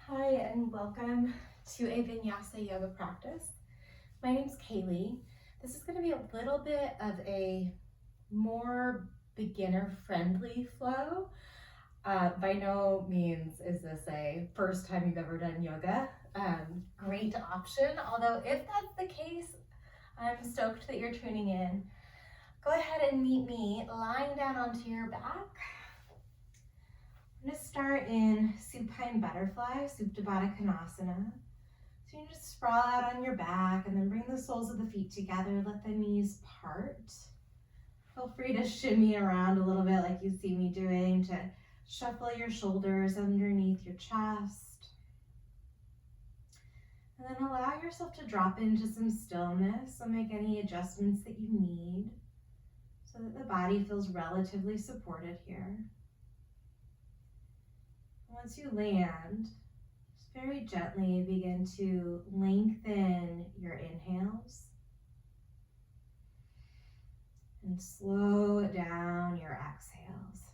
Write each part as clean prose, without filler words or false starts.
Hi, and welcome to a Vinyasa yoga practice. My name's Kaylee. This is going to be a little bit of a more beginner-friendly flow. By no means is this a first time you've ever done yoga. Great option, although if that's the case, I'm stoked that you're tuning in. Go ahead and meet me lying down onto your back. I'm going to start in supine butterfly, Supta Baddha Konasana. So you just sprawl out on your back and then bring the soles of the feet together, let the knees part. Feel free to shimmy around a little bit like you see me doing to shuffle your shoulders underneath your chest. And then allow yourself to drop into some stillness, so make any adjustments that you need so that the body feels relatively supported here. Once you land, just very gently begin to lengthen your inhales and slow down your exhales.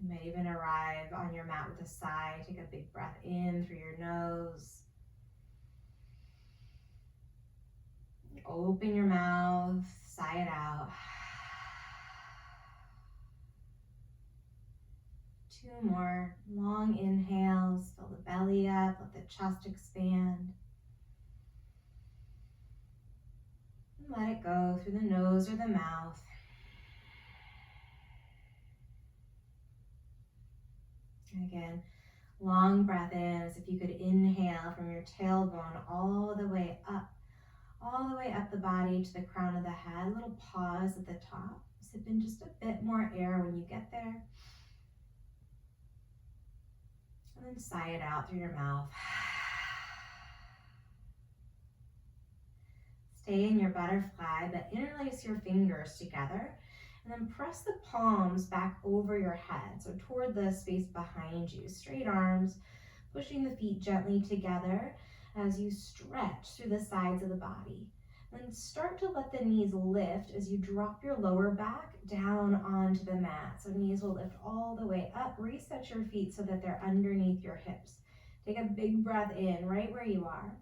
You might even arrive on your mat with a sigh. Take a big breath in through your nose. Open your mouth, sigh it out. 2 more long inhales, fill the belly up, let the chest expand. And let it go through the nose or the mouth. And again, long breath in as if you could inhale from your tailbone all the way up the body to the crown of the head. A little pause at the top. Sip in just a bit more air when you get there. And then sigh it out through your mouth. Stay in your butterfly, but interlace your fingers together and then press the palms back over your head, so toward the space behind you. Straight arms, pushing the feet gently together as you stretch through the sides of the body. Then start to let the knees lift as you drop your lower back down onto the mat. So knees will lift all the way up. Reset your feet so that they're underneath your hips. Take a big breath in right where you are.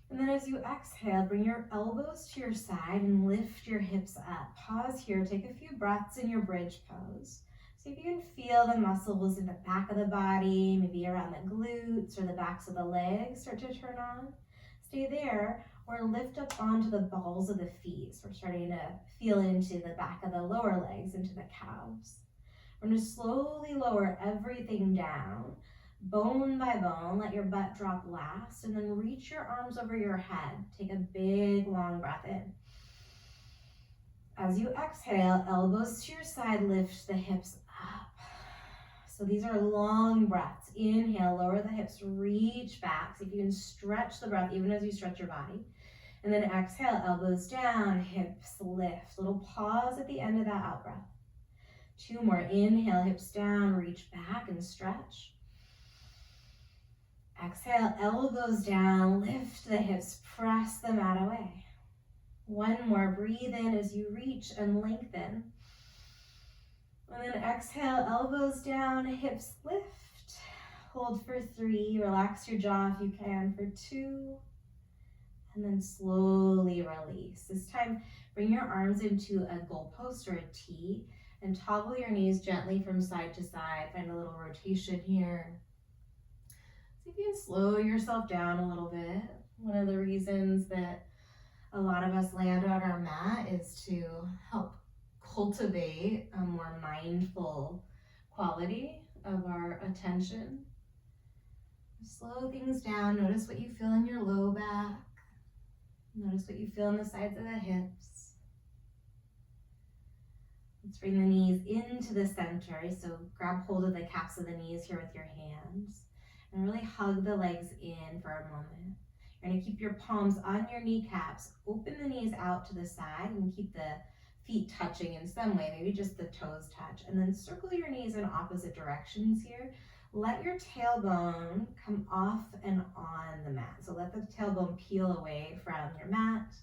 And then as you exhale, bring your elbows to your side and lift your hips up. Pause here, take a few breaths in your bridge pose. See if you can feel the muscles in the back of the body, maybe around the glutes or the backs of the legs start to turn on. Stay there or lift up onto the balls of the feet. So we're starting to feel into the back of the lower legs, into the calves. We're going to slowly lower everything down, bone by bone. Let your butt drop last, and then reach your arms over your head. Take a big, long breath in. As you exhale, elbows to your side, lift the hips up. So these are long breaths. Inhale, lower the hips, reach back. See if you can stretch the breath even as you stretch your body. And then exhale, elbows down, hips lift. Little pause at the end of that out breath. 2 more. Inhale, hips down, reach back and stretch. Exhale, elbows down, lift the hips, press the mat away. 1 more. Breathe in as you reach and lengthen. And then exhale, elbows down, hips lift. Hold for 3. Relax your jaw if you can for 2. And then slowly release. This time, bring your arms into a goalpost or a T and toggle your knees gently from side to side. Find a little rotation here. See if you can slow yourself down a little bit. One of the reasons that a lot of us land on our mat is to help cultivate a more mindful quality of our attention. Slow things down. Notice what you feel in your low back. Notice what you feel in the sides of the hips. Let's bring the knees into the center. So grab hold of the caps of the knees here with your hands and really hug the legs in for a moment. You're going to keep your palms on your kneecaps. Open the knees out to the side and keep the feet touching in some way, maybe just the toes touch. And then circle your knees in opposite directions here. Let your tailbone come off and on the mat. So let the tailbone peel away from your mat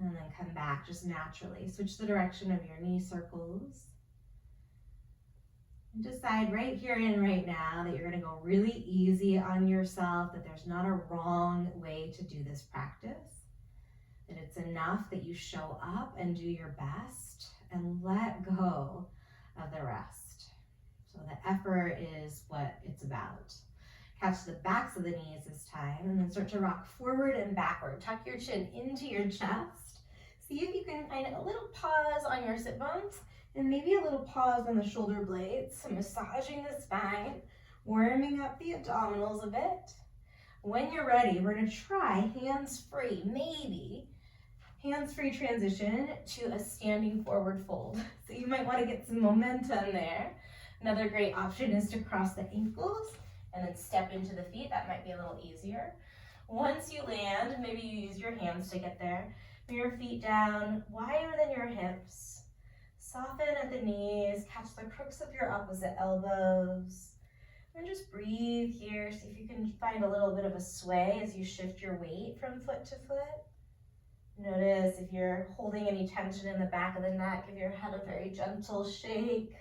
and then come back just naturally. Switch the direction of your knee circles. And decide right here and right now that you're going to go really easy on yourself, that there's not a wrong way to do this practice, that it's enough that you show up and do your best and let go of the rest. So the effort is what it's about. Catch the backs of the knees this time, and then start to rock forward and backward. Tuck your chin into your chest. See if you can find a little pause on your sit bones and maybe a little pause on the shoulder blades. So massaging the spine, warming up the abdominals a bit. When you're ready, we're going to try hands-free, maybe hands-free transition to a standing forward fold. So you might want to get some momentum there. Another great option is to cross the ankles and then step into the feet. That might be a little easier. Once you land, maybe you use your hands to get there. Bring your feet down wider than your hips. Soften at the knees. Catch the crooks of your opposite elbows. And just breathe here. See if you can find a little bit of a sway as you shift your weight from foot to foot. Notice if you're holding any tension in the back of the neck, give your head a very gentle shake.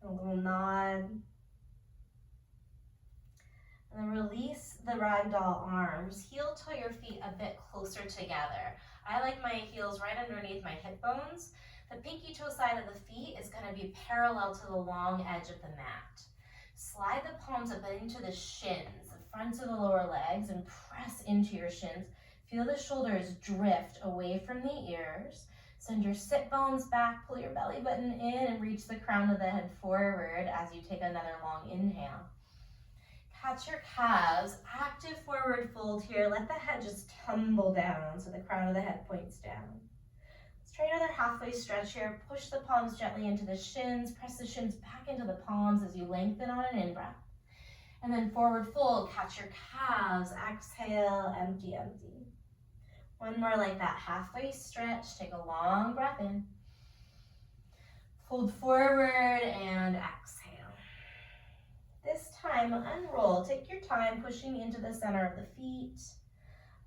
A little nod. And then release the ragdoll arms. Heel toe your feet a bit closer together. I like my heels right underneath my hip bones. The pinky toe side of the feet is going to be parallel to the long edge of the mat. Slide the palms up into the shins, the fronts of the lower legs, and press into your shins. Feel the shoulders drift away from the ears. Send your sit bones back, pull your belly button in, and reach the crown of the head forward as you take another long inhale. Catch your calves, active forward fold here. Let the head just tumble down so the crown of the head points down. Let's try another halfway stretch here. Push the palms gently into the shins. Press the shins back into the palms as you lengthen on an in-breath. And then forward fold, catch your calves. Exhale, empty, empty. One more like that, halfway stretch. Take a long breath in. Fold forward and exhale. This time, unroll. Take your time pushing into the center of the feet.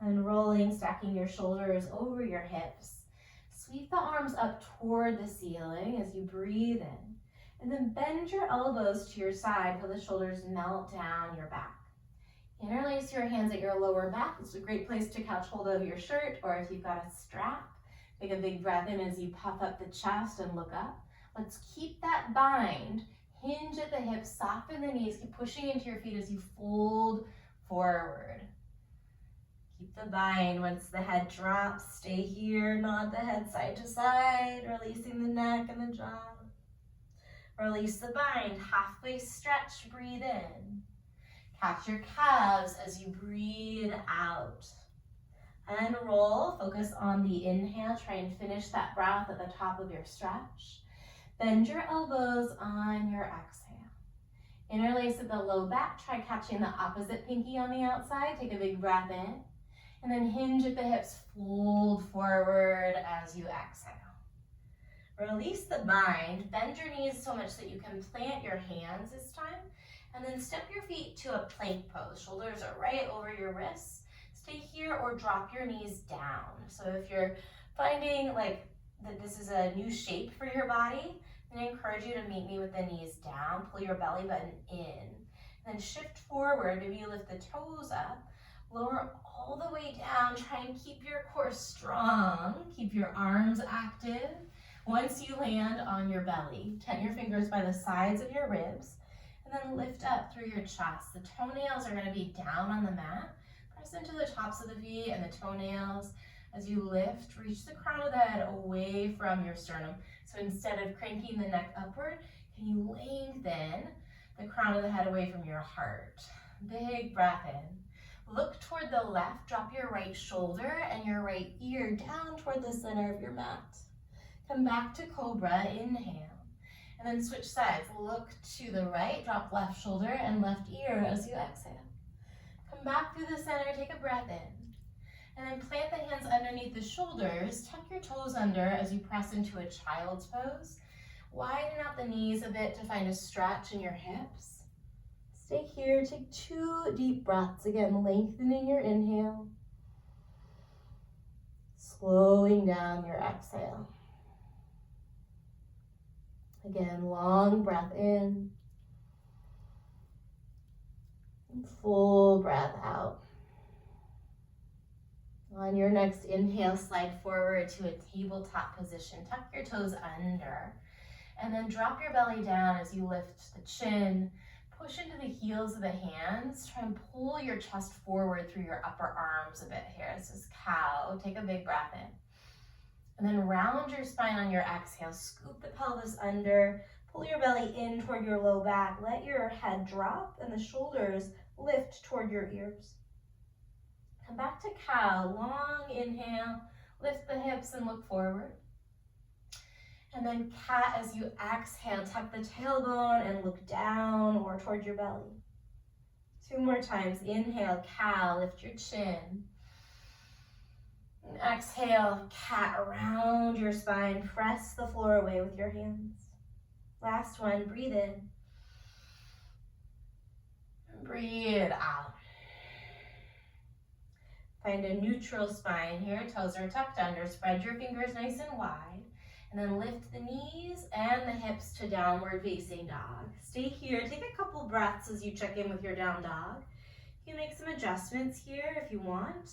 Unrolling, stacking your shoulders over your hips. Sweep the arms up toward the ceiling as you breathe in. And then bend your elbows to your side till the shoulders melt down your back. Interlace your hands at your lower back. It's a great place to catch hold of your shirt, or if you've got a strap, take a big breath in as you puff up the chest and look up. Let's keep that bind. Hinge at the hips, soften the knees, keep pushing into your feet as you fold forward. Keep the bind. Once the head drops, stay here, nod the head side to side, releasing the neck and the jaw. Release the bind, halfway stretch, breathe in. Catch your calves as you breathe out. Unroll, focus on the inhale, try and finish that breath at the top of your stretch. Bend your elbows on your exhale. Interlace at the low back, try catching the opposite pinky on the outside. Take a big breath in. And then hinge at the hips, fold forward as you exhale. Release the bind, bend your knees so much that you can plant your hands this time. And then step your feet to a plank pose. Shoulders are right over your wrists. Stay here or drop your knees down. So if you're finding like that this is a new shape for your body, then I encourage you to meet me with the knees down. Pull your belly button in. Then shift forward. Maybe you lift the toes up. Lower all the way down. Try and keep your core strong. Keep your arms active. Once you land on your belly, tent your fingers by the sides of your ribs. And then lift up through your chest. The toenails are going to be down on the mat. Press into the tops of the feet and the toenails. As you lift, reach the crown of the head away from your sternum. So instead of cranking the neck upward, can you lengthen the crown of the head away from your heart? Big breath in. Look toward the left, drop your right shoulder and your right ear down toward the center of your mat. Come back to Cobra, inhale. And then switch sides. Look to the right, drop left shoulder and left ear as you exhale. Come back through the center, take a breath in. And then plant the hands underneath the shoulders, tuck your toes under as you press into a child's pose. Widen out the knees a bit to find a stretch in your hips. Stay here, take 2 deep breaths. Again, lengthening your inhale. Slowing down your exhale. Again, long breath in. And full breath out. On your next inhale, slide forward to a tabletop position. Tuck your toes under. And then drop your belly down as you lift the chin. Push into the heels of the hands. Try and pull your chest forward through your upper arms a bit here. This is cow. Take a big breath in. And then round your spine on your exhale. Scoop the pelvis under. Pull your belly in toward your low back. Let your head drop and the shoulders lift toward your ears. Come back to cow. Long inhale. Lift the hips and look forward. And then cat as you exhale. Tuck the tailbone and look down or toward your belly. 2 more times. Inhale, cow. Lift your chin. And exhale, cat around your spine. Press the floor away with your hands. Last one, breathe in. And breathe out. Find a neutral spine here. Toes are tucked under. Spread your fingers nice and wide. And then lift the knees and the hips to downward facing dog. Stay here. Take a couple breaths as you check in with your down dog. You can make some adjustments here if you want.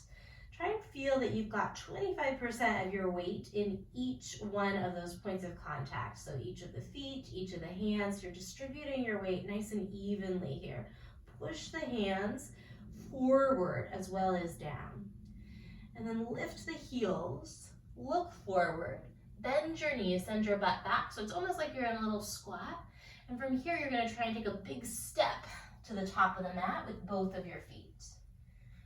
Try and feel that you've got 25% of your weight in each one of those points of contact. So each of the feet, each of the hands, you're distributing your weight nice and evenly here. Push the hands forward as well as down. And then lift the heels, look forward, bend your knees, send your butt back. So it's almost like you're in a little squat. And from here, you're gonna try and take a big step to the top of the mat with both of your feet.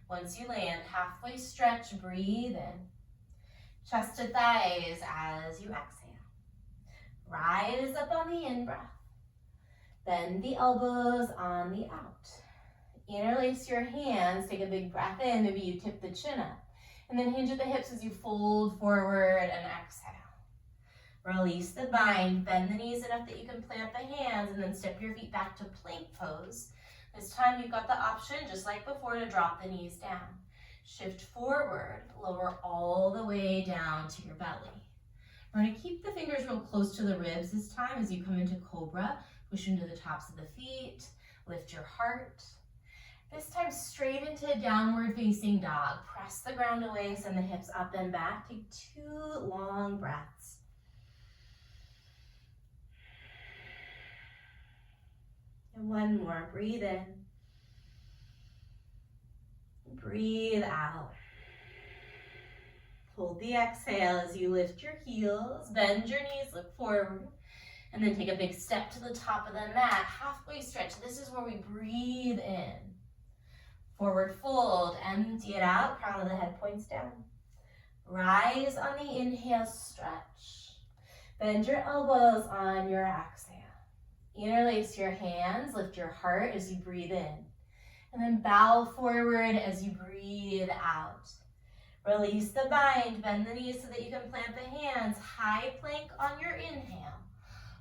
Once you land, halfway stretch, breathe in. Chest to thighs as you exhale. Rise up on the in-breath. Bend the elbows on the out. Interlace your hands, take a big breath in, maybe you tip the chin up. And then hinge at the hips as you fold forward and exhale. Release the bind, bend the knees enough that you can plant the hands, and then step your feet back to plank pose. This time you've got the option, just like before, to drop the knees down. Shift forward, lower all the way down to your belly. We're going to keep the fingers real close to the ribs this time as you come into cobra. Push into the tops of the feet, lift your heart. This time straight into downward facing dog. Press the ground away, send the hips up and back. Take 2 long breaths. And 1 more, breathe in. Breathe out. Hold the exhale as you lift your heels, bend your knees, look forward, and then take a big step to the top of the mat, halfway stretch. This is where we breathe in. Forward fold, empty it out, crown of the head points down. Rise on the inhale, stretch. Bend your elbows on your exhale. Interlace your hands, lift your heart as you breathe in. And then bow forward as you breathe out. Release the bind, bend the knees so that you can plant the hands. High plank on your inhale.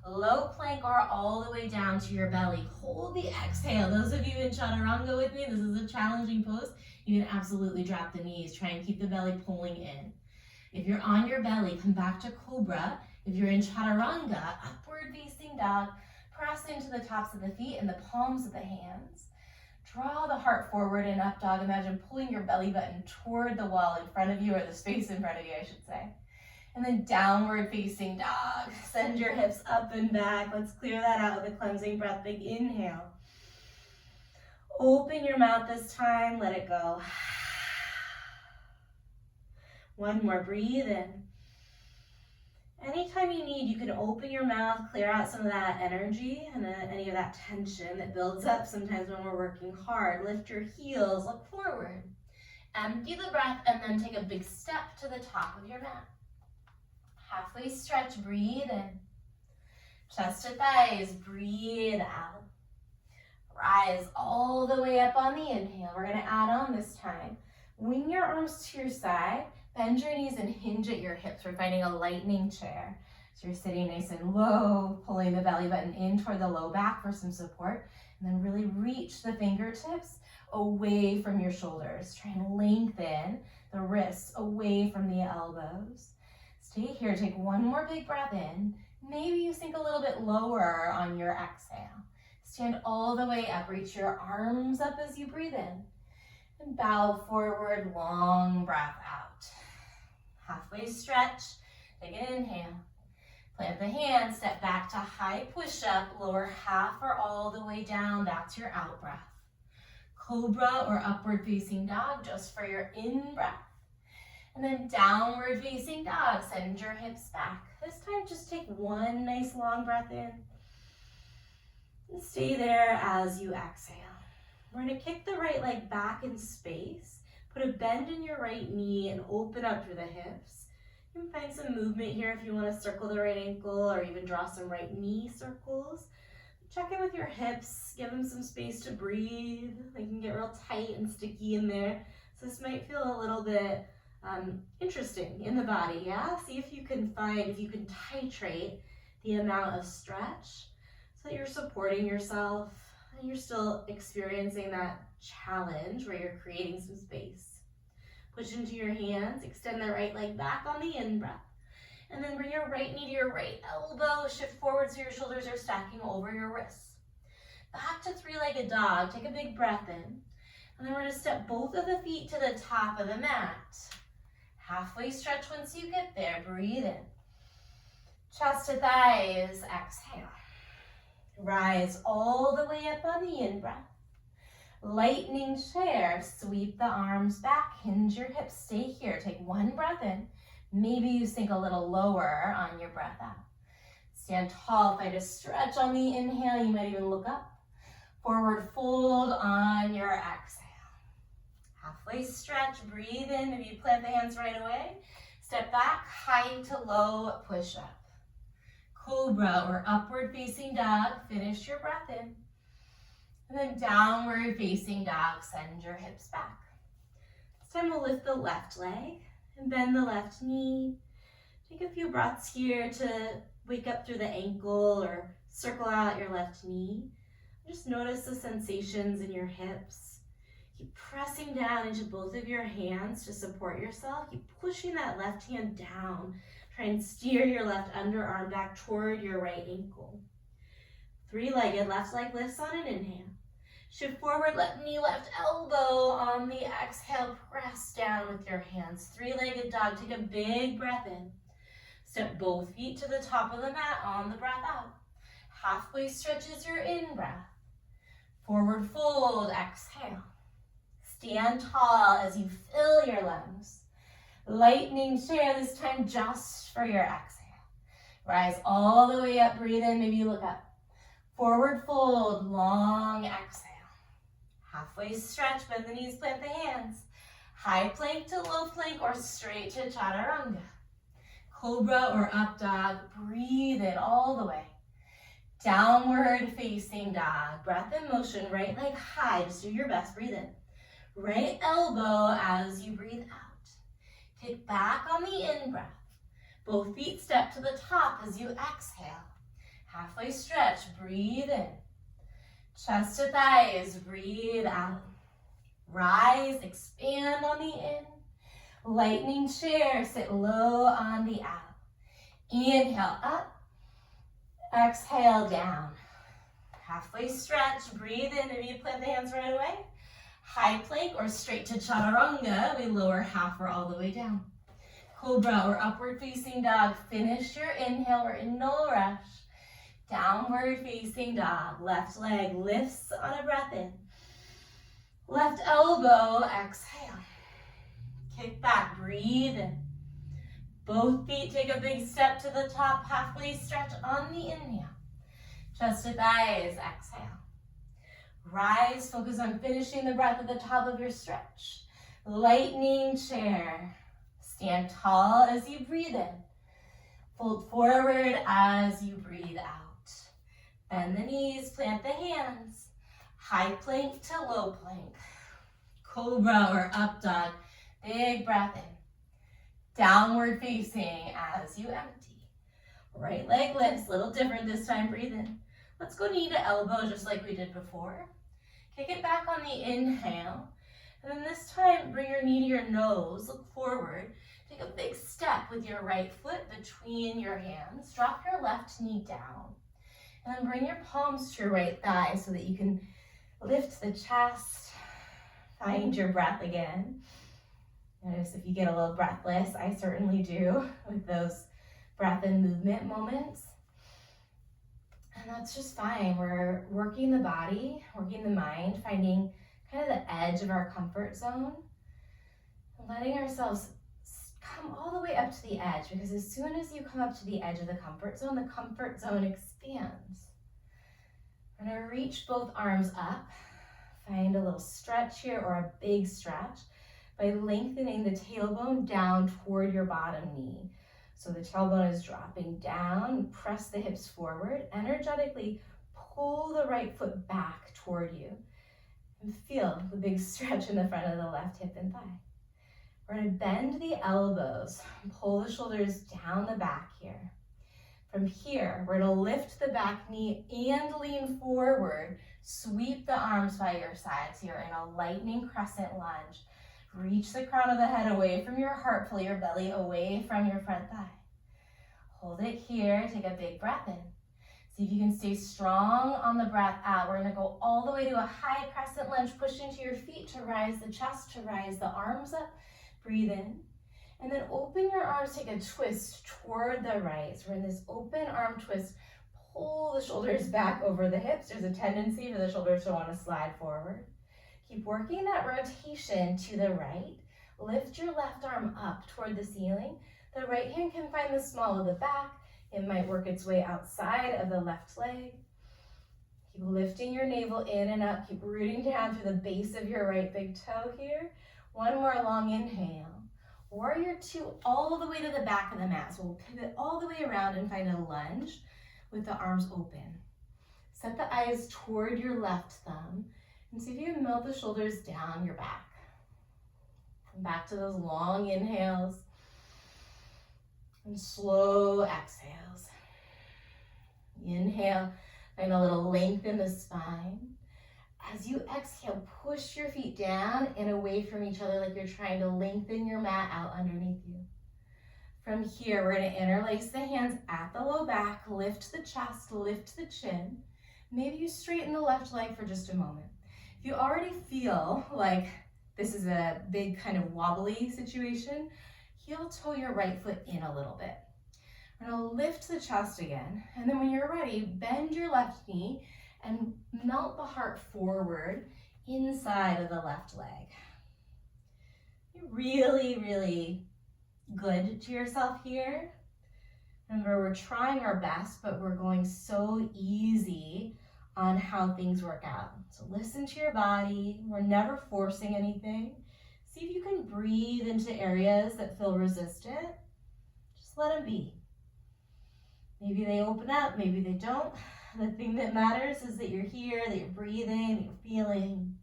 Low plank or all the way down to your belly. Hold the exhale. Those of you in chaturanga with me, this is a challenging pose. You can absolutely drop the knees. Try and keep the belly pulling in. If you're on your belly, come back to cobra. If you're in chaturanga, upward facing dog. Press into the tops of the feet and the palms of the hands. Draw the heart forward in up dog. Imagine pulling your belly button toward the wall in front of you, or the space in front of you, I should say. And then downward facing dog. Send your hips up and back. Let's clear that out with a cleansing breath. Big inhale. Open your mouth this time. Let it go. 1 more. Breathe in. Anytime you need, you can open your mouth, clear out some of that energy and any of that tension that builds up sometimes when we're working hard. Lift your heels, look forward. Empty the breath, and then take a big step to the top of your mat. Halfway stretch, breathe in. Chest to thighs, breathe out. Rise all the way up on the inhale. We're going to add on this time. Wing your arms to your side. Bend your knees and hinge at your hips. We're finding a lightning chair. So you're sitting nice and low, pulling the belly button in toward the low back for some support. And then really reach the fingertips away from your shoulders. Try and lengthen the wrists away from the elbows. Stay here. Take 1 more big breath in. Maybe you sink a little bit lower on your exhale. Stand all the way up, reach your arms up as you breathe in. And bow forward, long breath out. Halfway stretch, take an inhale. Plant the hands, step back to high push-up, lower half or all the way down, that's your out breath. Cobra or upward facing dog, just for your in breath. And then downward facing dog, send your hips back. This time just take one nice long breath in. And stay there as you exhale. We're gonna kick the right leg back in space. Put a bend in your right knee and open up through the hips. You can find some movement here if you want to circle the right ankle or even draw some right knee circles. Check in with your hips, give them some space to breathe. They can get real tight and sticky in there. So this might feel a little bit interesting in the body, yeah? See if you can titrate the amount of stretch so that you're supporting yourself and you're still experiencing that challenge where you're creating some space. Push into your hands, extend the right leg back on the in-breath. And then bring your right knee to your right elbow, shift forward so your shoulders are stacking over your wrists. Back to three-legged dog, take a big breath in. And then we're gonna step both of the feet to the top of the mat. Halfway stretch once you get there, breathe in. Chest to thighs, exhale. Rise all the way up on the in-breath. Lightning chair, sweep the arms back, hinge your hips, stay here. Take one breath in. Maybe you sink a little lower on your breath out. Stand tall, find a stretch on the inhale. You might even look up. Forward fold on your exhale. Halfway stretch, breathe in. Maybe you plant the hands right away. Step back, high to low, push up. Cobra or upward facing dog, finish your breath in. And then downward facing dog, send your hips back. This time we'll lift the left leg and bend the left knee. Take a few breaths here to wake up through the ankle or circle out your left knee. Just notice the sensations in your hips. Keep pressing down into both of your hands to support yourself. Keep pushing that left hand down. Try and steer your left underarm back toward your right ankle. Three-legged, left leg lifts on an inhale. Shift forward, left knee, left elbow. On the exhale, press down with your hands. Three-legged dog, take a big breath in. Step both feet to the top of the mat on the breath out. Halfway stretch is your in-breath. Forward fold, exhale. Stand tall as you fill your lungs. Lightning chair, this time just for your exhale. Rise all the way up, breathe in, maybe you look up. Forward fold, long exhale. Halfway stretch, bend the knees, plant the hands. High plank to low plank or straight to chaturanga. Cobra or up dog, breathe in all the way. Downward facing dog, breath in motion, right leg high, just do your best, breathe in. Right elbow as you breathe out. Kick back on the in-breath. Both feet step to the top as you exhale. Halfway stretch, breathe in. Chest to thighs, breathe out. Rise, expand on the in. Lightning chair, sit low on the out. Inhale up, exhale down. Halfway stretch, breathe in, maybe you plant the hands right away. High plank or straight to chaturanga, we lower half or all the way down. Cobra or upward facing dog, finish your inhale, we're in no rush. Downward facing dog, left leg lifts on a breath in. Left elbow, exhale. Kick back, breathe in. Both feet take a big step to the top, halfway stretch on the inhale. Chest to thighs, exhale. Rise, focus on finishing the breath at the top of your stretch. Lightning chair. Stand tall as you breathe in. Fold forward as you breathe out. Bend the knees, plant the hands. High plank to low plank. Cobra or up dog. Big breath in. Downward facing as you empty. Right leg lifts, a little different this time, breathe in. Let's go knee to elbow just like we did before. Kick it back on the inhale. And then this time, bring your knee to your nose, look forward. Take a big step with your right foot between your hands. Drop your left knee down. And then bring your palms to your right thigh so that you can lift the chest. Find your breath again. Notice if you get a little breathless, I certainly do with those breath and movement moments. And that's just fine. We're working the body, working the mind, finding kind of the edge of our comfort zone, and letting ourselves come all the way up to the edge, because as soon as you come up to the edge of the comfort zone expands. We're gonna reach both arms up, find a little stretch here or a big stretch by lengthening the tailbone down toward your bottom knee. So the tailbone is dropping down, press the hips forward, energetically pull the right foot back toward you, and feel the big stretch in the front of the left hip and thigh. We're gonna bend the elbows, pull the shoulders down the back here. From here, we're gonna lift the back knee and lean forward, sweep the arms by your side. So you're in a lightning crescent lunge. Reach the crown of the head away from your heart, pull your belly away from your front thigh. Hold it here, take a big breath in. See if you can stay strong on the breath out. We're gonna go all the way to a high crescent lunge, push into your feet to rise the chest, to rise the arms up. Breathe in, and then open your arms, take a twist toward the right. So we're in this open arm twist, pull the shoulders back over the hips. There's a tendency for the shoulders to want to slide forward. Keep working that rotation to the right. Lift your left arm up toward the ceiling. The right hand can find the small of the back. It might work its way outside of the left leg. Keep lifting your navel in and up. Keep rooting down through the base of your right big toe here. One more long inhale. Warrior two all the way to the back of the mat. So we'll pivot all the way around and find a lunge with the arms open. Set the eyes toward your left thumb and see if you can melt the shoulders down your back. Come back to those long inhales and slow exhales. Inhale, find a little length in the spine. As you exhale, push your feet down and away from each other like you're trying to lengthen your mat out underneath you. From here, we're going to interlace the hands at the low back, lift the chest, lift the chin. Maybe you straighten the left leg for just a moment. If you already feel like this is a big kind of wobbly situation, heel toe your right foot in a little bit. We're going to lift the chest again, and then when you're ready, bend your left knee and melt the heart forward inside of the left leg. Be really, really good to yourself here. Remember, we're trying our best, but we're going so easy on how things work out. So listen to your body. We're never forcing anything. See if you can breathe into areas that feel resistant. Just let them be. Maybe they open up, maybe they don't. The thing that matters is that you're here, that you're breathing, that you're feeling.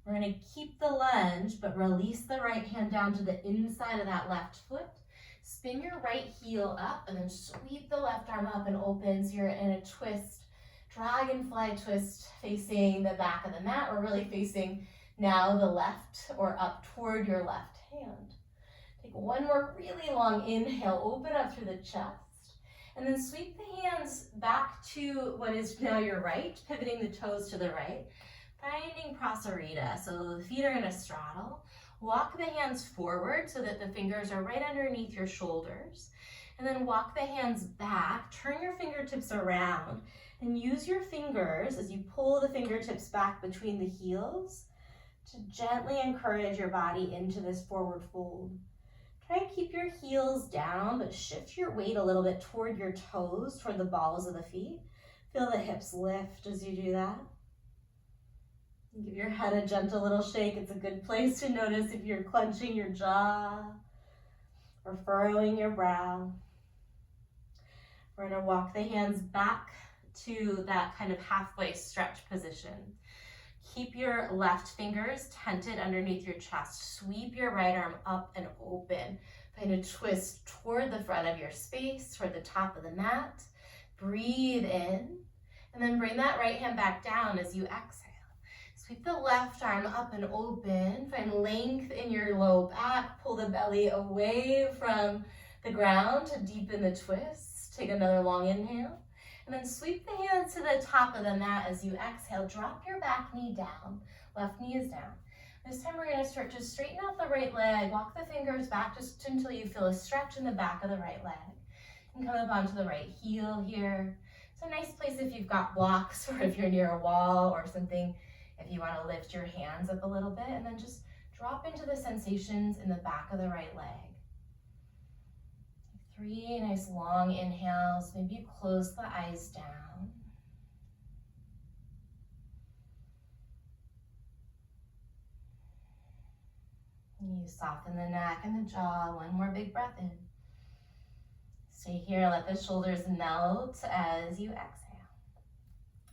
We're going to keep the lunge, but release the right hand down to the inside of that left foot. Spin your right heel up and then sweep the left arm up and open. So you're in a twist, dragonfly twist facing the back of the mat, or really facing now the left or up toward your left hand. Take one more really long inhale, open up through the chest. And then sweep the hands back to what is now your right, pivoting the toes to the right, finding Prasarita. So the feet are going to straddle. Walk the hands forward so that the fingers are right underneath your shoulders. And then walk the hands back, turn your fingertips around, and use your fingers as you pull the fingertips back between the heels to gently encourage your body into this forward fold. Try and keep your heels down, but shift your weight a little bit toward your toes, toward the balls of the feet. Feel the hips lift as you do that. Give your head a gentle little shake. It's a good place to notice if you're clenching your jaw or furrowing your brow. We're going to walk the hands back to that kind of halfway stretch position. Keep your left fingers tented underneath your chest. Sweep your right arm up and open. Find a twist toward the front of your space, toward the top of the mat. Breathe in, and then bring that right hand back down as you exhale. Sweep the left arm up and open. Find length in your low back. Pull the belly away from the ground to deepen the twist. Take another long inhale. And then sweep the hands to the top of the mat as you exhale. Drop your back knee down. Left knee is down. This time we're going to start to straighten out the right leg. Walk the fingers back just until you feel a stretch in the back of the right leg. And come up onto the right heel here. It's a nice place if you've got blocks or if you're near a wall or something, if you want to lift your hands up a little bit, and then just drop into the sensations in the back of the right leg. 3 nice long inhales. Maybe you close the eyes down. You soften the neck and the jaw. One more big breath in. Stay here. Let the shoulders melt as you exhale.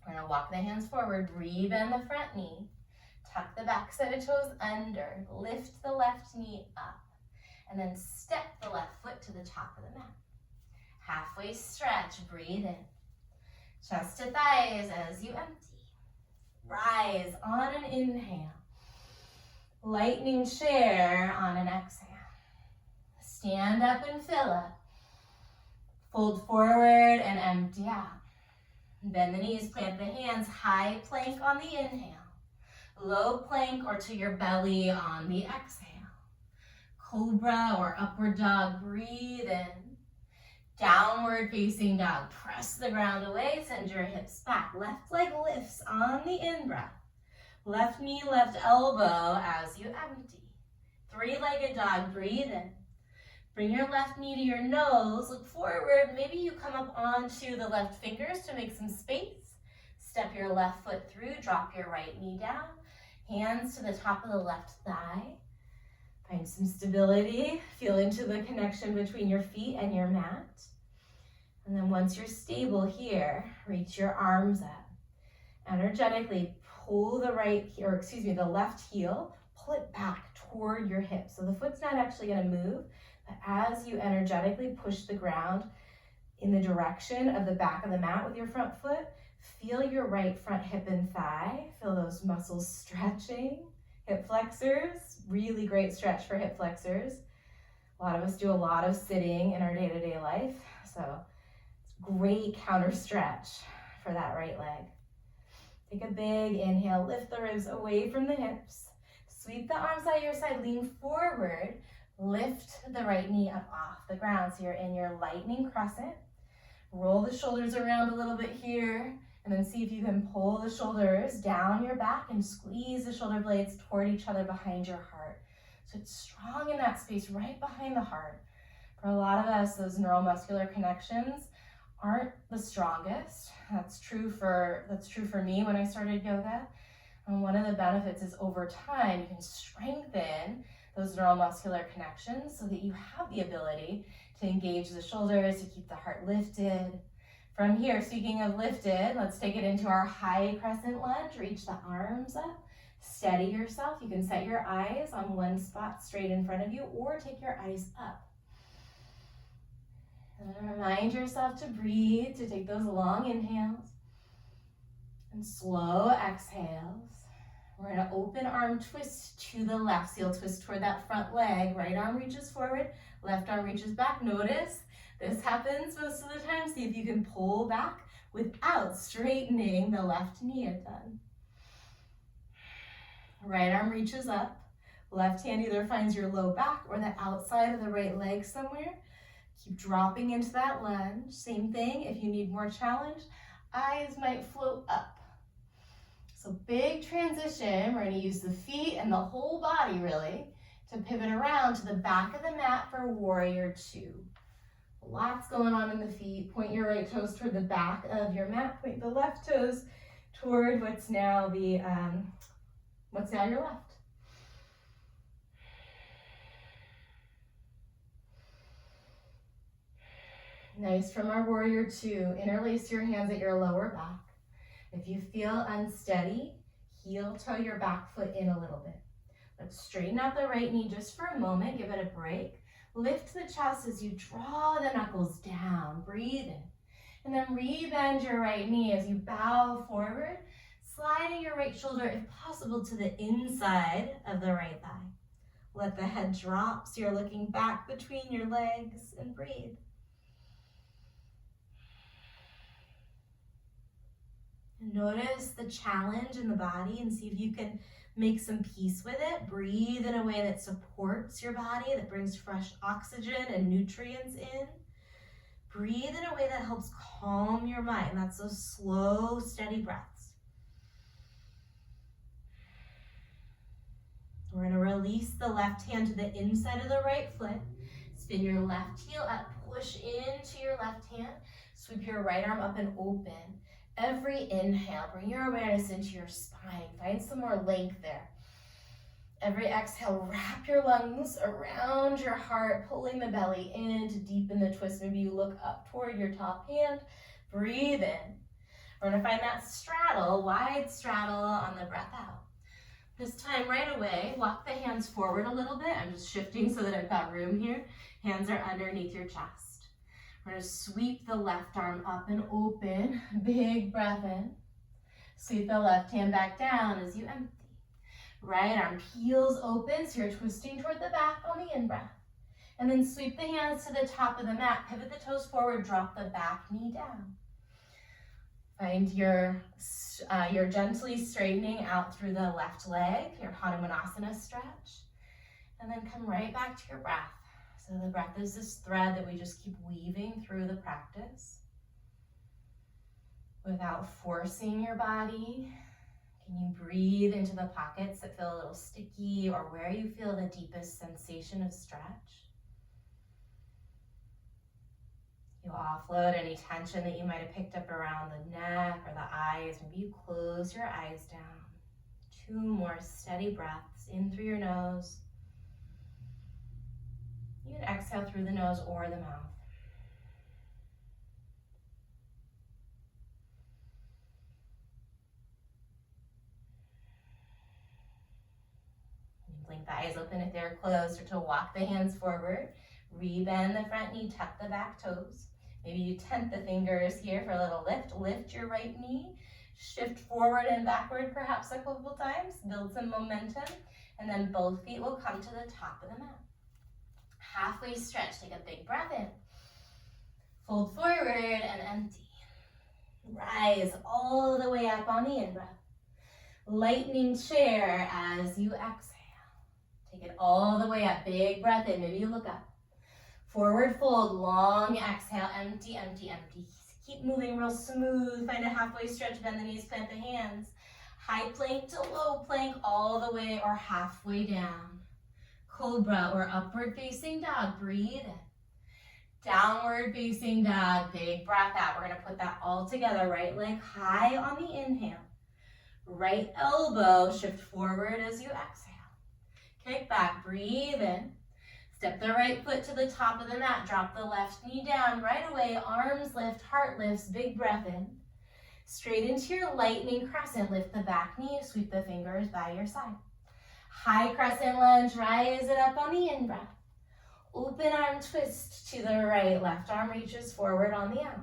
We're going to walk the hands forward. Rebend the front knee. Tuck the back set of toes under. Lift the left knee up. And then step the left foot to the top of the mat. Halfway stretch. Breathe in. Chest to thighs as you empty. Rise on an inhale. Lightning chair on an exhale. Stand up and fill up. Fold forward and empty out. Bend the knees, plant the hands, high plank on the inhale. Low plank or to your belly on the exhale. Cobra or upward dog, breathe in. Downward facing dog, press the ground away, send your hips back. Left leg lifts on the in-breath. Left knee, left elbow as you empty. 3-legged dog, breathe in. Bring your left knee to your nose, look forward. Maybe you come up onto the left fingers to make some space. Step your left foot through, drop your right knee down. Hands to the top of the left thigh. Find some stability. Feel into the connection between your feet and your mat. And then once you're stable here, reach your arms up. Energetically pull the left heel, pull it back toward your hip. So the foot's not actually going to move, but as you energetically push the ground in the direction of the back of the mat with your front foot, feel your right front hip and thigh. Feel those muscles stretching. Hip flexors, really great stretch for hip flexors. A lot of us do a lot of sitting in our day-to-day life, so it's great counter stretch for that right leg. Take a big inhale, lift the ribs away from the hips. Sweep the arms out your side, lean forward. Lift the right knee up off the ground. So you're in your lightning crescent. Roll the shoulders around a little bit here. And then see if you can pull the shoulders down your back and squeeze the shoulder blades toward each other behind your heart. So it's strong in that space right behind the heart. For a lot of us, those neuromuscular connections aren't the strongest. That's true for me when I started yoga. And one of the benefits is over time, you can strengthen those neuromuscular connections so that you have the ability to engage the shoulders, to keep the heart lifted. From here, speaking of lifted, let's take it into our high crescent lunge. Reach the arms up, steady yourself. You can set your eyes on one spot straight in front of you or take your eyes up. And remind yourself to breathe, to take those long inhales and slow exhales. We're going to open arm twist to the left. So you'll twist toward that front leg. Right arm reaches forward, left arm reaches back. Notice this happens most of the time. See if you can pull back without straightening the left knee a ton. Right arm reaches up. Left hand either finds your low back or the outside of the right leg somewhere. Keep dropping into that lunge. Same thing, if you need more challenge, eyes might float up. So big transition. We're going to use the feet and the whole body really to pivot around to the back of the mat for warrior 2. Lots going on in the feet. Point your right toes toward the back of your mat. Point the left toes toward what's now your left. Nice. From our warrior 2, interlace your hands at your lower back. If you feel unsteady, heel toe your back foot in a little bit. Let's straighten out the right knee just for a moment. Give it a break. Lift the chest as you draw the knuckles down. Breathe in. And then rebend your right knee as you bow forward, sliding your right right shoulder, if possible, to the inside of the right thigh. Let the head drop so you're looking back between your legs, and breathe. And notice the challenge in the body and see if you can make some peace with it. Breathe in a way that supports your body, that brings fresh oxygen and nutrients in. Breathe in a way that helps calm your mind. That's those slow, steady breaths. We're going to release the left hand to the inside of the right foot. Spin your left heel up, push into your left hand. Sweep your right arm up and open. Every inhale, bring your awareness into your spine. Find some more length there. Every exhale, wrap your lungs around your heart, pulling the belly in to deepen the twist. Maybe you look up toward your top hand. Breathe in. We're going to find that straddle, wide straddle on the breath out. This time, right away, walk the hands forward a little bit. I'm just shifting so that I've got room here. Hands are underneath your chest. We're going to sweep the left arm up and open. Big breath in. Sweep the left hand back down as you empty. Right arm peels open, so you're twisting toward the back on the in-breath. And then sweep the hands to the top of the mat. Pivot the toes forward, drop the back knee down. Find your gently straightening out through the left leg, your Hanumanasana stretch. And then come right back to your breath. So the breath is this thread that we just keep weaving through the practice. Without forcing your body, can you breathe into the pockets that feel a little sticky or where you feel the deepest sensation of stretch? You offload any tension that you might have picked up around the neck or the eyes. Maybe you close your eyes down. 2 more steady breaths in through your nose. You can exhale through the nose or the mouth. Blink the eyes open if they're closed, or to walk the hands forward. Rebend the front knee, tuck the back toes. Maybe you tent the fingers here for a little lift. Lift your right knee, shift forward and backward perhaps a couple times, build some momentum, and then both feet will come to the top of the mat. Halfway stretch, take a big breath in. Fold forward and empty. Rise all the way up on the in-breath. Lightning chair as you exhale. Take it all the way up, big breath in, maybe you look up. Forward fold, long exhale, empty, empty, empty. Keep moving real smooth, find a halfway stretch, bend the knees, plant the hands. High plank to low plank, all the way or halfway down. Cobra or upward facing dog, breathe in. Downward facing dog, big breath out. We're gonna put that all together, right leg high on the inhale. Right elbow, shift forward as you exhale. Kick back, breathe in. Step the right foot to the top of the mat, drop the left knee down. Right away, arms lift, heart lifts, big breath in. Straight into your lightning crescent, lift the back knee, sweep the fingers by your side. High crescent lunge, rise it up on the in-breath. Open arm twist to the right, left arm reaches forward on the out.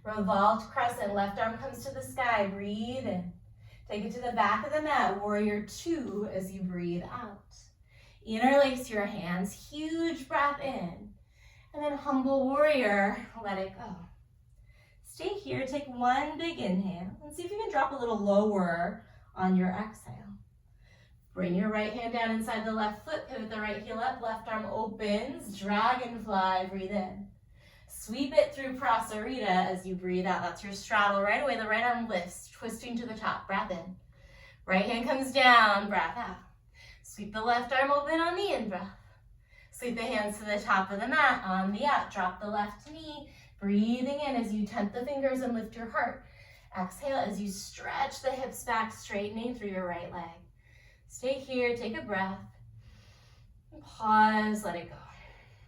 Revolved crescent, left arm comes to the sky, breathe in. Take it to the back of the mat, warrior 2 as you breathe out. Interlace your hands, huge breath in. And then humble warrior, let it go. Stay here, take 1 big inhale, and see if you can drop a little lower on your exhale. Bring your right hand down inside the left foot, pivot the right heel up, left arm opens, dragonfly, breathe in. Sweep it through Prasarita as you breathe out. That's your straddle. Right away, the right arm lifts, twisting to the top, breath in. Right hand comes down, breath out. Sweep the left arm open on the in-breath. Sweep the hands to the top of the mat on the out. Drop the left knee, breathing in as you tent the fingers and lift your heart. Exhale as you stretch the hips back, straightening through your right leg. Stay here, take a breath. Pause, let it go.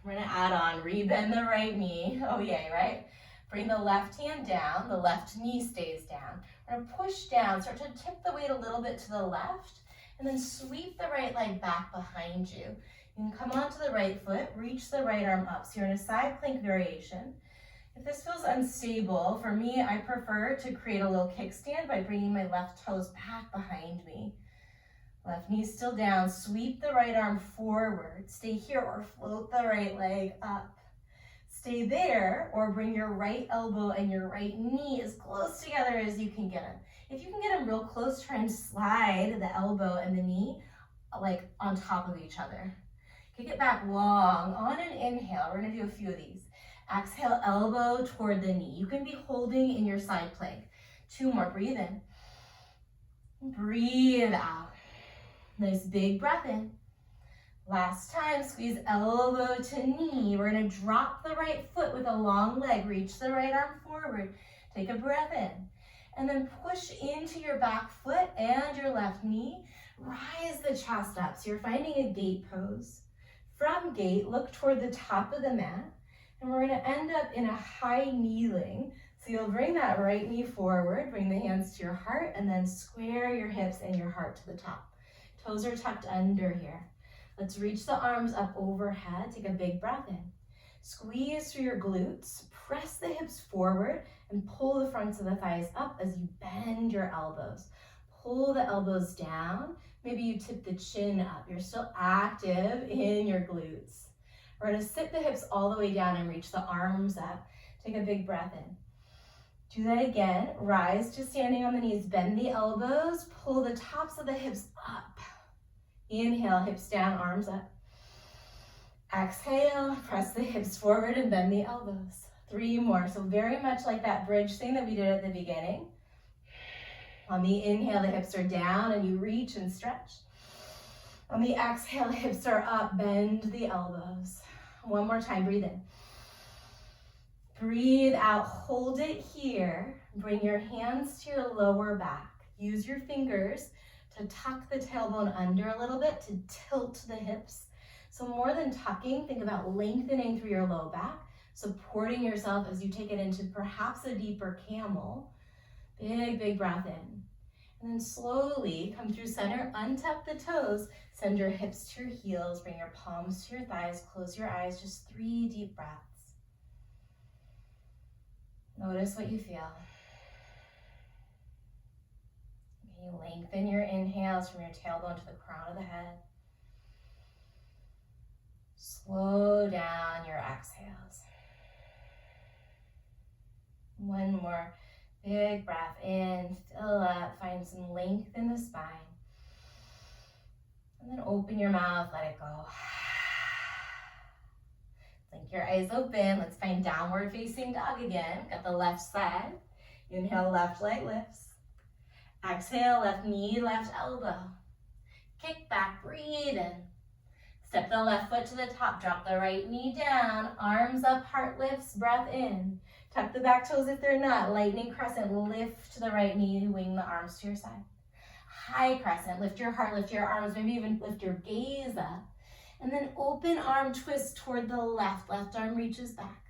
We're gonna add on, rebend the right knee. Oh yay, right? Bring the left hand down, the left knee stays down. We're gonna push down, start to tip the weight a little bit to the left, and then sweep the right leg back behind you. You can come onto the right foot, reach the right arm up. So you're in a side plank variation. If this feels unstable, for me, I prefer to create a little kickstand by bringing my left toes back behind me. Left knee still down, sweep the right arm forward. Stay here or float the right leg up. Stay there or bring your right elbow and your right knee as close together as you can get them. If you can get them real close, try and slide the elbow and the knee like on top of each other. Kick it back long. On an inhale, we're gonna do a few of these. Exhale, elbow toward the knee. You can be holding in your side plank. 2 more, breathe in. Breathe out. Nice big breath in. Last time, squeeze elbow to knee. We're gonna drop the right foot with a long leg. Reach the right arm forward. Take a breath in. And then push into your back foot and your left knee. Rise the chest up. So you're finding a gate pose. From gate, look toward the top of the mat. And we're gonna end up in a high kneeling. So you'll bring that right knee forward, bring the hands to your heart, and then square your hips and your heart to the top. Toes are tucked under here. Let's reach the arms up overhead. Take a big breath in. Squeeze through your glutes. Press the hips forward and pull the fronts of the thighs up as you bend your elbows. Pull the elbows down. Maybe you tip the chin up. You're still active in your glutes. We're gonna sit the hips all the way down and reach the arms up. Take a big breath in. Do that again. Rise to standing on the knees. Bend the elbows. Pull the tops of the hips up. Inhale, hips down, arms up. Exhale, press the hips forward and bend the elbows. 3 more. So very much like that bridge thing that we did at the beginning. On the inhale, the hips are down and you reach and stretch. On the exhale, hips are up, bend the elbows. 1 more time, breathe in. Breathe out, hold it here. Bring your hands to your lower back. Use your fingers to tuck the tailbone under a little bit to tilt the hips. So more than tucking, think about lengthening through your low back, supporting yourself as you take it into perhaps a deeper camel. Big, big breath in. And then slowly come through center, untuck the toes, send your hips to your heels, bring your palms to your thighs, close your eyes, just 3 deep breaths. Notice what you feel. You lengthen your inhales from your tailbone to the crown of the head. Slow down your exhales. 1 more big breath in, fill up, find some length in the spine. And then open your mouth, let it go. Blink your eyes open. Let's find downward facing dog again. Got the left side. Inhale, left leg lifts. Exhale, left knee, left elbow. Kick back, breathe in. Step the left foot to the top, drop the right knee down, arms up, heart lifts, breath in. Tuck the back toes if they're not. Lightning crescent, lift the right knee, wing the arms to your side. High crescent, lift your heart, lift your arms, maybe even lift your gaze up. And then open arm twist toward the left. Left arm reaches back.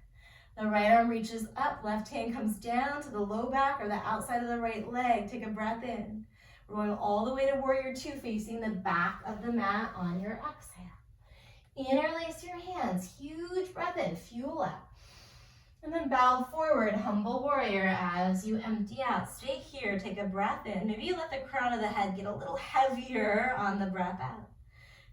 The right arm reaches up, left hand comes down to the low back or the outside of the right leg. Take a breath in. We're going all the way to warrior 2, facing the back of the mat on your exhale. Interlace your hands, huge breath in, fuel up. And then bow forward, humble warrior as you empty out. Stay here, take a breath in. Maybe you let the crown of the head get a little heavier on the breath out.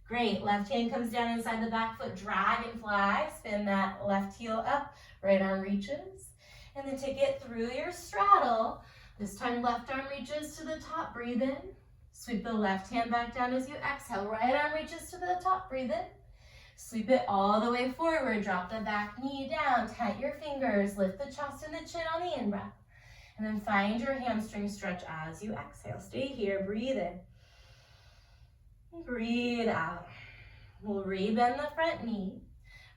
Great, left hand comes down inside the back foot, dragonfly, spin that left heel up, right arm reaches. And then take it through your straddle. This time left arm reaches to the top, breathe in. Sweep the left hand back down as you exhale. Right arm reaches to the top, breathe in. Sweep it all the way forward, drop the back knee down, tent your fingers, lift the chest and the chin on the in-breath. And then find your hamstring stretch as you exhale. Stay here, breathe in. Breathe out. We'll rebend the front knee.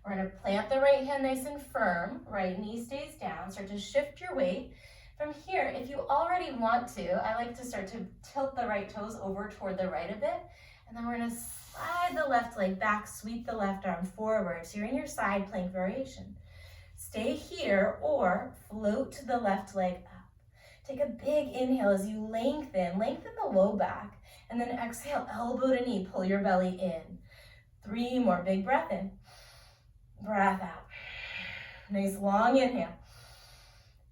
We're gonna plant the right hand nice and firm. Right knee stays down. Start to shift your weight. From here, if you already want to, I like to start to tilt the right toes over toward the right a bit. And then we're gonna slide the left leg back, sweep the left arm forward. So you're in your side plank variation. Stay here or float to the left leg up. Take a big inhale as you lengthen the low back. And then exhale, elbow to knee, pull your belly in. 3 more, big breath in. Breath out. Nice long inhale.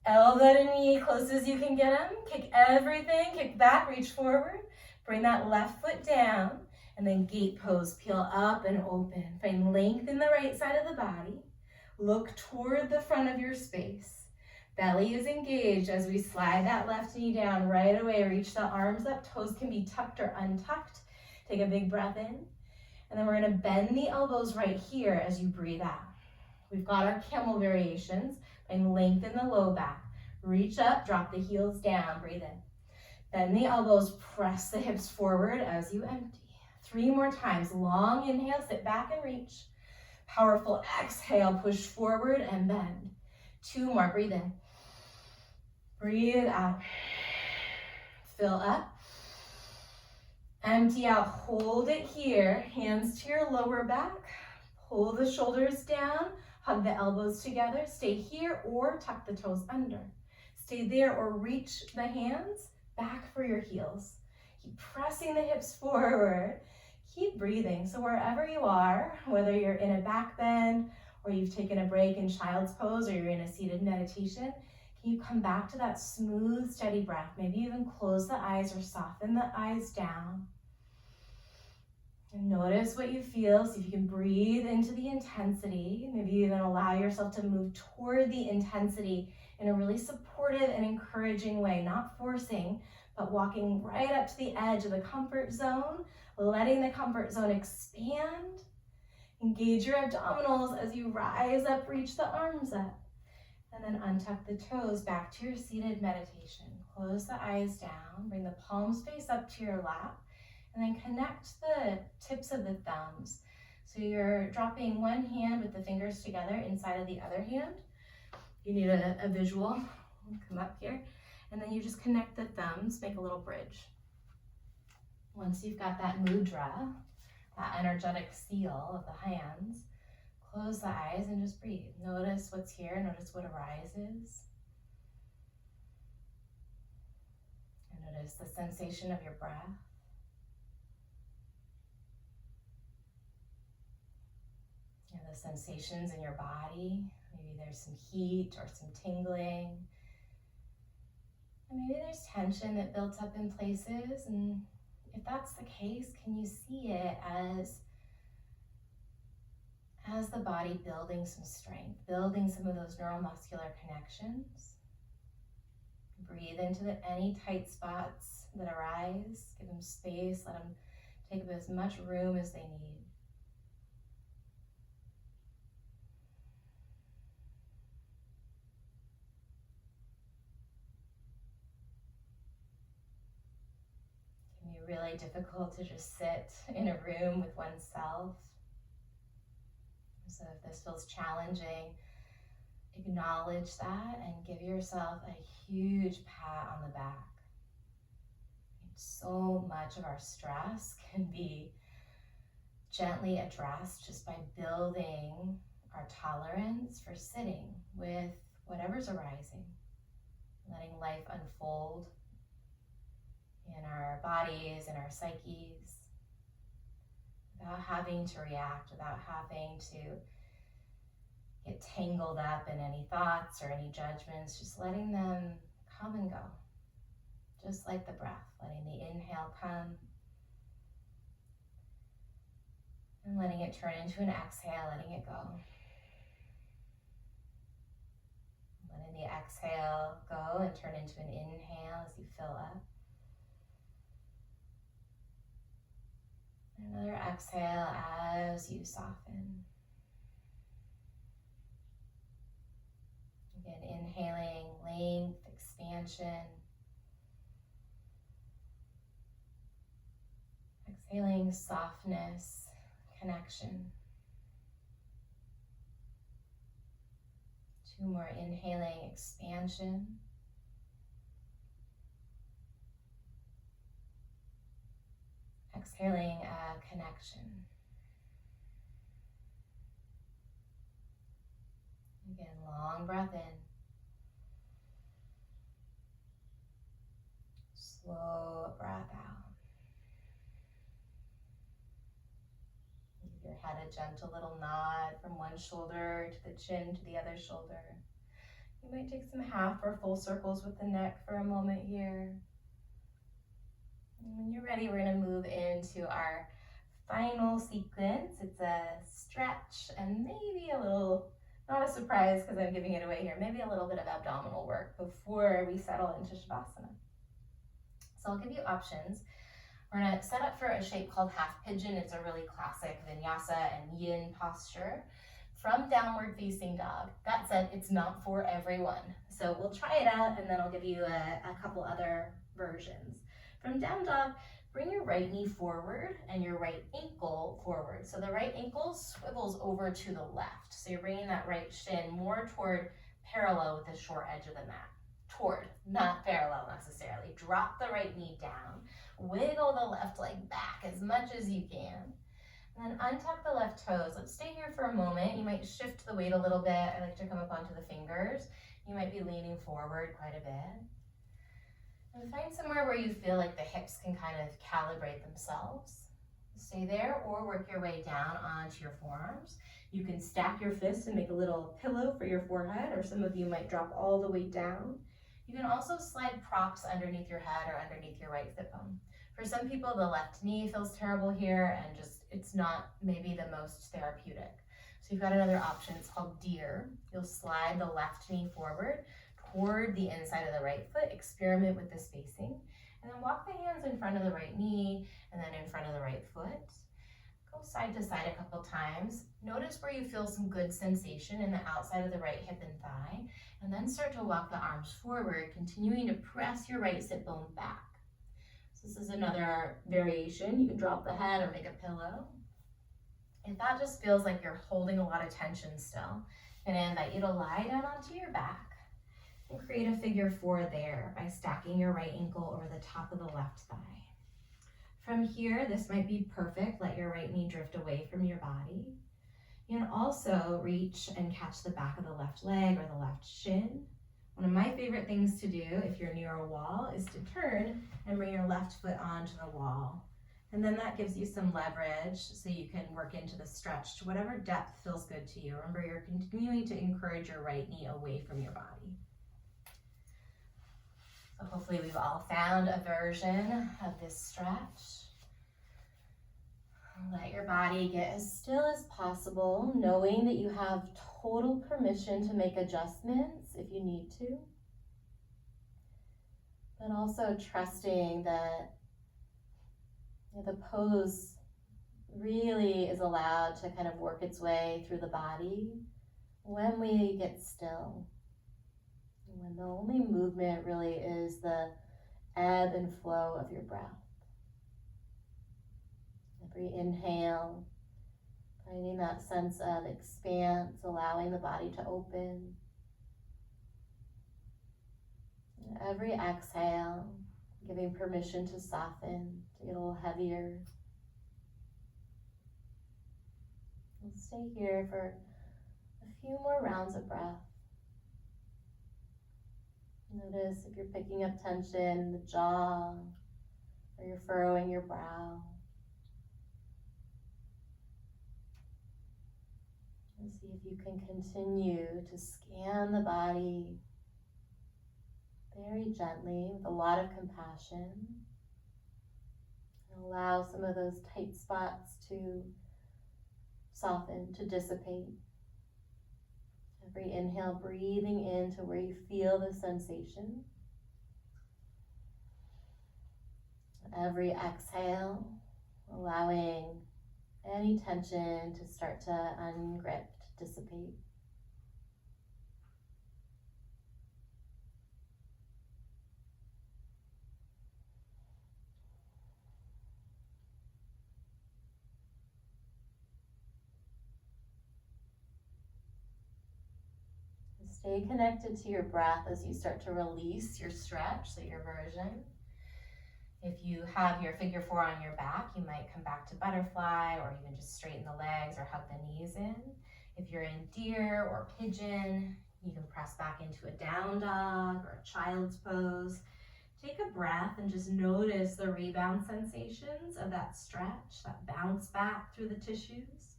Elbow to knee, close as you can get them. Kick everything, kick back, reach forward. Bring that left foot down, and then gate pose. Peel up and open. Find length in the right side of the body. Look toward the front of your space. Belly is engaged as we slide that left knee down right away. Reach the arms up. Toes can be tucked or untucked. Take a big breath in. And then we're going to bend the elbows right here as you breathe out. We've got our camel variations. Find length in the low back. Reach up, drop the heels down, breathe in. Bend the elbows, press the hips forward as you empty. 3 more times. Long inhale, sit back and reach. Powerful exhale, push forward and bend. 2 more, breathe in. Breathe out. Fill up. Empty out, hold it here. Hands to your lower back. Pull the shoulders down. Hug the elbows together. Stay here or tuck the toes under. Stay there or reach the hands back for your heels. Keep pressing the hips forward. Keep breathing. So wherever you are, whether you're in a back bend or you've taken a break in child's pose or you're in a seated meditation, can you come back to that smooth, steady breath? Maybe even close the eyes or soften the eyes down. And notice what you feel. See if you can breathe into the intensity. Maybe even allow yourself to move toward the intensity in a really supportive and encouraging way, not forcing, but walking right up to the edge of the comfort zone, letting the comfort zone expand. Engage your abdominals as you rise up, reach the arms up, and then untuck the toes back to your seated meditation. Close the eyes down, bring the palms face up to your lap, and then connect the tips of the thumbs. So you're dropping one hand with the fingers together inside of the other hand. You need a visual. Come up here. And then you just connect the thumbs, make a little bridge. Once you've got that mudra, that energetic seal of the hands, close the eyes and just breathe. Notice what's here, notice what arises. And notice the sensation of your breath. And the sensations in your body. Maybe there's some heat or some tingling. And maybe there's tension that built up in places. And if that's the case, can you see it as the body building some strength, building some of those neuromuscular connections? Breathe into any tight spots that arise. Give them space. Let them take up as much room as they need. Really difficult to just sit in a room with oneself. So if this feels challenging, acknowledge that and give yourself a huge pat on the back. So much of our stress can be gently addressed just by building our tolerance for sitting with whatever's arising, letting life unfold in our bodies, in our psyches, without having to react, without having to get tangled up in any thoughts or any judgments, just letting them come and go, just like the breath, letting the inhale come and letting it turn into an exhale, letting it go. Letting the exhale go and turn into an inhale as you fill up. Another exhale as you soften. Again, inhaling length, expansion. Exhaling softness, connection. 2 more, inhaling expansion. Exhaling a connection. Again, long breath in. Slow breath out. Give your head a gentle little nod from one shoulder to the chin to the other shoulder. You might take some half or full circles with the neck for a moment here. And when you're ready, we're going to move into our final sequence. It's a stretch and maybe a little, not a surprise because I'm giving it away here, maybe a little bit of abdominal work before we settle into Shavasana. So I'll give you options. We're going to set up for a shape called half pigeon. It's a really classic vinyasa and yin posture from downward facing dog. That said, it's not for everyone. So we'll try it out and then I'll give you a couple other versions. From down dog, bring your right knee forward and your right ankle forward. So the right ankle swivels over to the left. So you're bringing that right shin more toward parallel with the short edge of the mat. Toward, not parallel necessarily. Drop the right knee down. Wiggle the left leg back as much as you can. And then untuck the left toes. Let's stay here for a moment. You might shift the weight a little bit. I like to come up onto the fingers. You might be leaning forward quite a bit. And find somewhere where you feel like the hips can kind of calibrate themselves. Stay there or work your way down onto your forearms. You can stack your fists and make a little pillow for your forehead, or some of you might drop all the way down. You can also slide props underneath your head or underneath your right hip bone. For some people, the left knee feels terrible here and just it's not maybe the most therapeutic. So you've got another option. It's called deer. You'll slide the left knee forward toward the inside of the right foot. Experiment with the spacing. And then walk the hands in front of the right knee and then in front of the right foot. Go side to side a couple times. Notice where you feel some good sensation in the outside of the right hip and thigh. And then start to walk the arms forward, continuing to press your right sit bone back. So this is another variation. You can drop the head or make a pillow. If that just feels like you're holding a lot of tension still, I'm going to invite you to lie down onto your back and create a figure 4 there by stacking your right ankle over the top of the left thigh. From here, this might be perfect. Let your right knee drift away from your body. You can also reach and catch the back of the left leg or the left shin. One of my favorite things to do if you're near a wall is to turn and bring your left foot onto the wall. And then that gives you some leverage so you can work into the stretch to whatever depth feels good to you. Remember, you're continuing to encourage your right knee away from your body. So hopefully we've all found a version of this stretch. Let your body get as still as possible, knowing that you have total permission to make adjustments if you need to. But also trusting that the pose really is allowed to kind of work its way through the body when we get still. When the only movement really is the ebb and flow of your breath. Every inhale, finding that sense of expanse, allowing the body to open. And every exhale, giving permission to soften, to get a little heavier. And stay here for a few more rounds of breath. Notice if you're picking up tension in the jaw or you're furrowing your brow. And see if you can continue to scan the body very gently with a lot of compassion. And allow some of those tight spots to soften, to dissipate. Every inhale, breathing into where you feel the sensation. Every exhale, allowing any tension to start to ungrip, to dissipate. Stay connected to your breath as you start to release your stretch, so your version. If you have your figure 4 on your back, you might come back to butterfly or even just straighten the legs or hug the knees in. If you're in deer or pigeon, you can press back into a down dog or a child's pose. Take a breath and just notice the rebound sensations of that stretch, that bounce back through the tissues.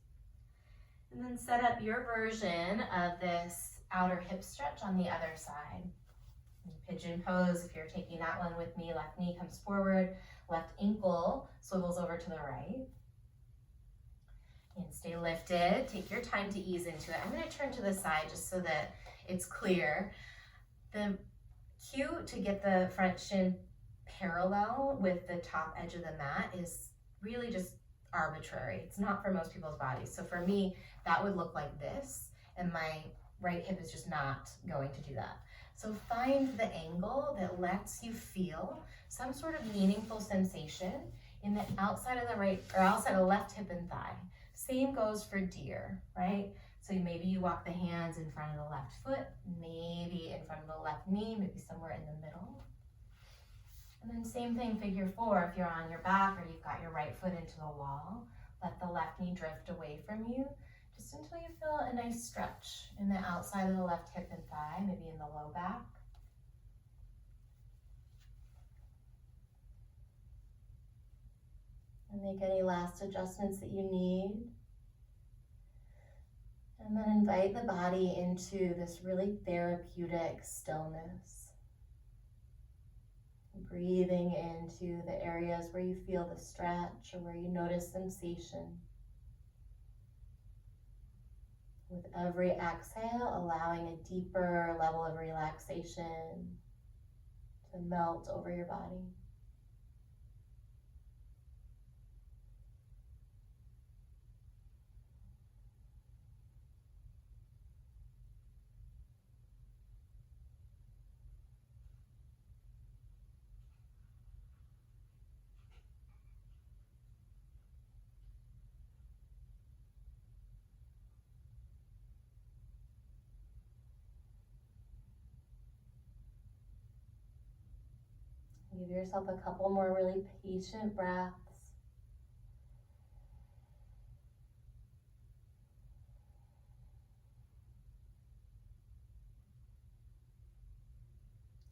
And then set up your version of this outer hip stretch on the other side. Pigeon pose, if you're taking that one with me, left knee comes forward, left ankle swivels over to the right. And stay lifted. Take your time to ease into it. I'm going to turn to the side just so that it's clear. The cue to get the front shin parallel with the top edge of the mat is really just arbitrary. It's not for most people's bodies. So for me, that would look like this, and my right hip is just not going to do that. So find the angle that lets you feel some sort of meaningful sensation in the outside of the right or outside of the left hip and thigh. Same goes for deer, right? So maybe you walk the hands in front of the left foot, maybe in front of the left knee, maybe somewhere in the middle. And then same thing, figure 4, if you're on your back or you've got your right foot into the wall, let the left knee drift away from you, just until you feel a nice stretch in the outside of the left hip and thigh, maybe in the low back. And make any last adjustments that you need. And then invite the body into this really therapeutic stillness. Breathing into the areas where you feel the stretch or where you notice sensation. With every exhale, allowing a deeper level of relaxation to melt over your body. Give yourself a couple more really patient breaths.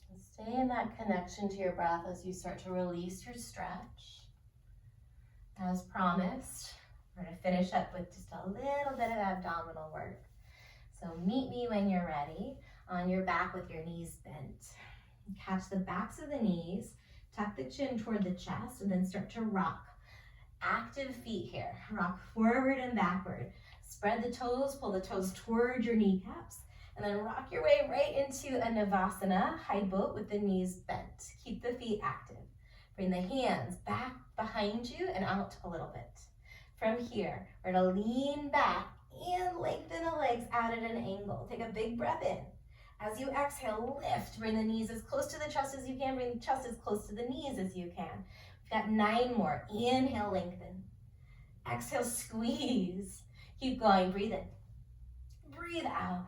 And stay in that connection to your breath as you start to release your stretch. As promised, we're going to finish up with just a little bit of abdominal work. So meet me when you're ready on your back with your knees bent. Catch the backs of the knees, tuck the chin toward the chest, and then start to rock. Active feet here. Rock forward and backward. Spread the toes, pull the toes toward your kneecaps, and then rock your way right into a Navasana, high boat with the knees bent. Keep the feet active. Bring the hands back behind you and out a little bit. From here, we're gonna lean back and lengthen the legs out at an angle. Take a big breath in. As you exhale, lift. Bring the knees as close to the chest as you can. Bring the chest as close to the knees as you can. We've got 9 more. Inhale, lengthen. Exhale, squeeze. Keep going. Breathe in. Breathe out.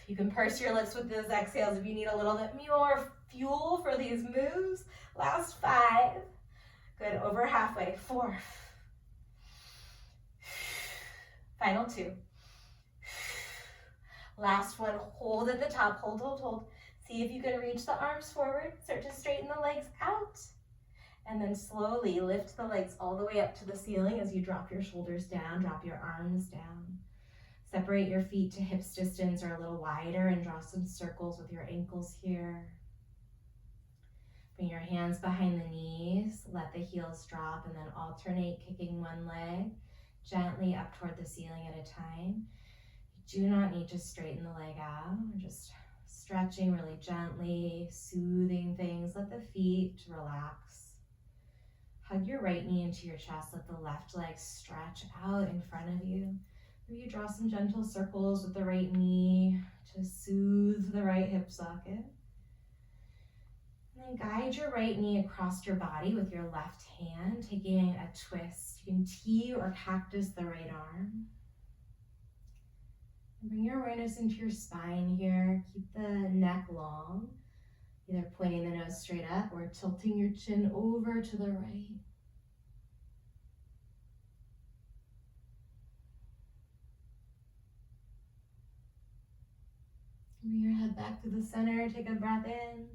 You can purse your lips with those exhales if you need a little bit more fuel for these moves. Last 5. Good. Over halfway. 4. Final 2. Last one, hold at the top, hold, hold, hold. See if you can reach the arms forward, start to straighten the legs out, and then slowly lift the legs all the way up to the ceiling as you drop your shoulders down, drop your arms down. Separate your feet to hips distance or a little wider and draw some circles with your ankles here. Bring your hands behind the knees, let the heels drop, and then alternate kicking one leg gently up toward the ceiling at a time. Do not need to straighten the leg out. We're just stretching really gently, soothing things. Let the feet relax. Hug your right knee into your chest. Let the left leg stretch out in front of you. Maybe you draw some gentle circles with the right knee to soothe the right hip socket. And then guide your right knee across your body with your left hand, taking a twist. You can T or cactus the right arm. Bring your awareness into your spine here. Keep the neck long, either pointing the nose straight up or tilting your chin over to the right. Bring your head back to the center. Take a breath in.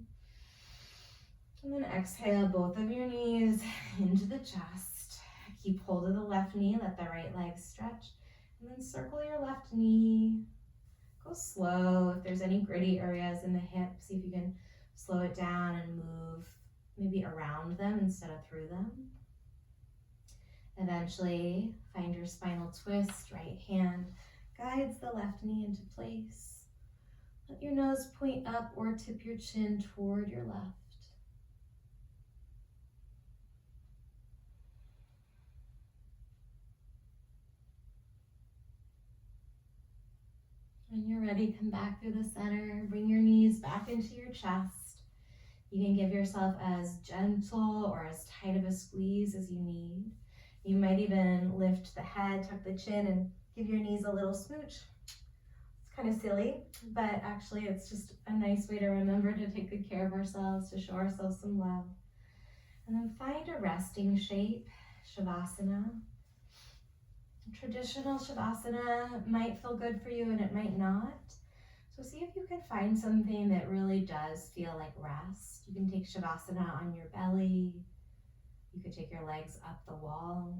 And then exhale both of your knees into the chest. Keep hold of the left knee. Let the right leg stretch. And then circle your left knee. Go slow. If there's any gritty areas in the hip, see if you can slow it down and move maybe around them instead of through them. Eventually, find your spinal twist. Right hand guides the left knee into place. Let your nose point up or tip your chin toward your left. When you're ready, come back through the center. Bring your knees back into your chest. You can give yourself as gentle or as tight of a squeeze as you need. You might even lift the head, tuck the chin, and give your knees a little smooch. It's kind of silly, but actually it's just a nice way to remember to take good care of ourselves, to show ourselves some love. And then find a resting shape, Shavasana. Traditional Shavasana might feel good for you and it might not. So see if you can find something that really does feel like rest. You can take Shavasana on your belly. You could take your legs up the wall.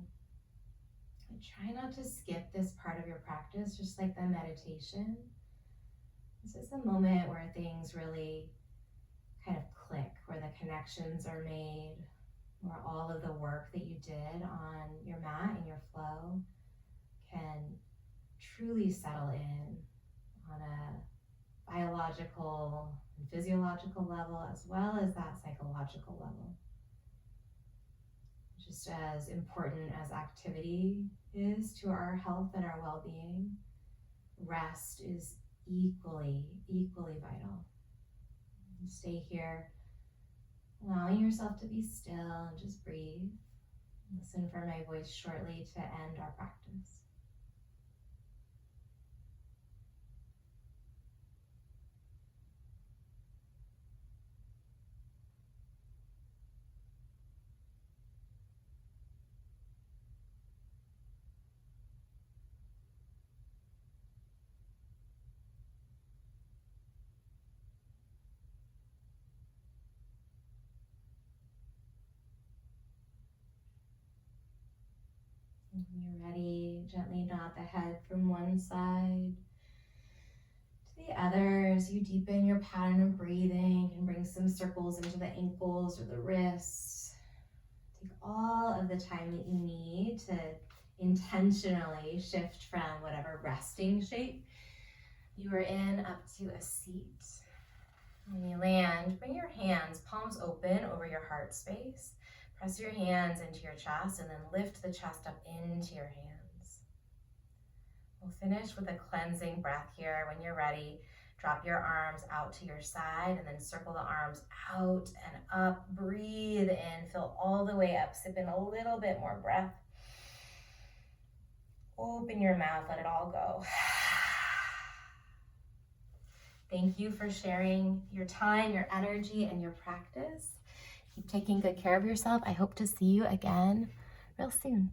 And try not to skip this part of your practice, just like the meditation. This is a moment where things really kind of click, where the connections are made, where all of the work that you did on your mat and your flow can truly settle in on a biological and physiological level, as well as that psychological level. Just as important as activity is to our health and our well-being, rest is equally vital. Stay here, allowing yourself to be still and just breathe. Listen for my voice shortly to end our practice. When you're ready, gently nod the head from one side to the other as you deepen your pattern of breathing. You can bring some circles into the ankles or the wrists. Take all of the time that you need to intentionally shift from whatever resting shape you are in up to a seat. When you land, bring your hands, palms open over your heart space. Press your hands into your chest and then lift the chest up into your hands. We'll finish with a cleansing breath here. When you're ready, drop your arms out to your side and then circle the arms out and up. Breathe in, fill all the way up. Sip in a little bit more breath. Open your mouth, let it all go. Thank you for sharing your time, your energy, and your practice. Keep taking good care of yourself. I hope to see you again real soon.